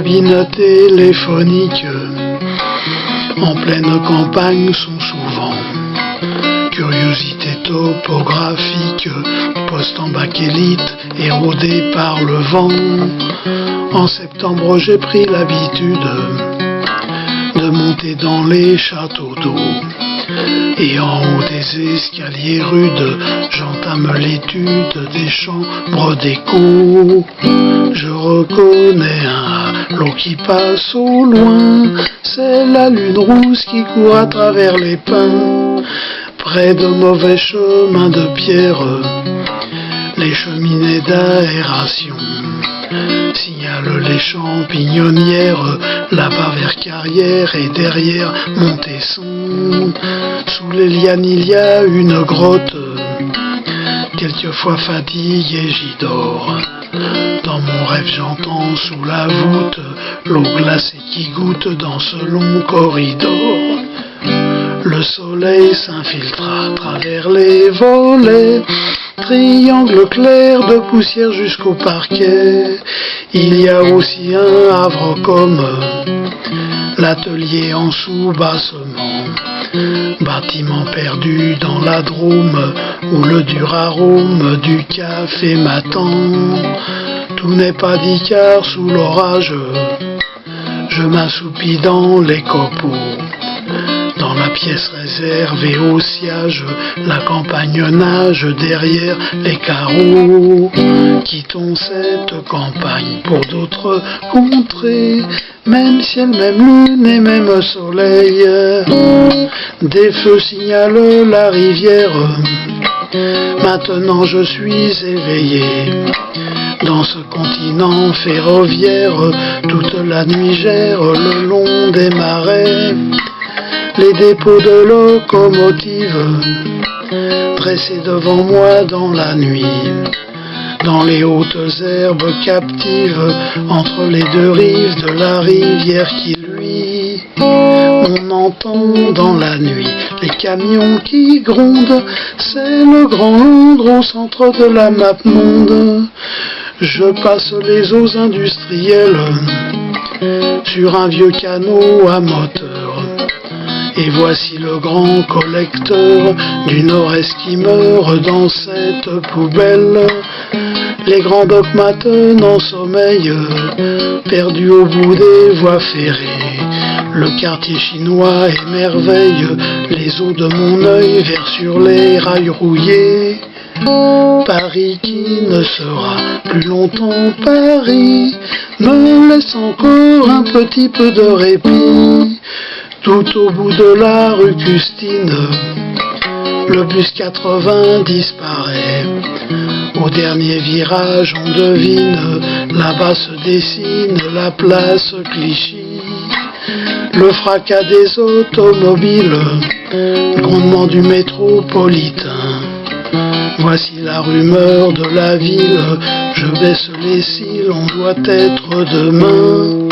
cabines téléphoniques en pleine campagne sont souvent curiosités topographiques, postes en bakélite érodés par le vent. En septembre, j'ai pris l'habitude de monter dans les châteaux d'eau. Et en haut des escaliers rudes, j'entame l'étude des chambres d'écho. Je reconnais un halo qui passe au loin, c'est la lune rousse qui court à travers les pins. Près de mauvais chemins de pierre, les cheminées d'aération signalent les champignonnières, là-bas vers Carrière et derrière Montesson. Sous les lianes il y a une grotte, quelquefois fatigué j'y dors. Dans mon rêve j'entends sous la voûte l'eau glacée qui goûte dans ce long corridor. Le soleil s'infiltre à travers les volets, triangle clair de poussière jusqu'au parquet. Il y a aussi un havre comme l'atelier en sous-bassement, bâtiment perdu dans la Drôme où le dur arôme du café m'attend. Tout n'est pas dit car sous l'orage je m'assoupis dans les copeaux. Dans la pièce réservée au siège, la campagne nage derrière les carreaux. Quittons cette campagne pour d'autres contrées, même ciel, même lune et même soleil. Des feux signalent la rivière, maintenant je suis éveillé. Dans ce continent ferroviaire, toute la nuit gère le long des marais. Les dépôts de locomotives dressés devant moi dans la nuit, dans les hautes herbes captives, entre les deux rives de la rivière qui luit. On entend dans la nuit les camions qui grondent, c'est le Grand Londres au centre de la map monde. Je passe les eaux industrielles sur un vieux canot à moteur. Et voici le grand collecteur du Nord-Est qui meurt dans cette poubelle. Les grands dogmates en sommeil, perdus au bout des voies ferrées. Le quartier chinois émerveille les eaux de mon œil, vers sur les rails rouillés. Paris qui ne sera plus longtemps Paris me laisse encore un petit peu de répit. Tout au bout de la rue Custine, le bus 80 disparaît. Au dernier virage, on devine, là-bas se dessine la place Clichy. Le fracas des automobiles, le grondement du métropolitain. Voici la rumeur de la ville, je baisse les cils, on doit être demain.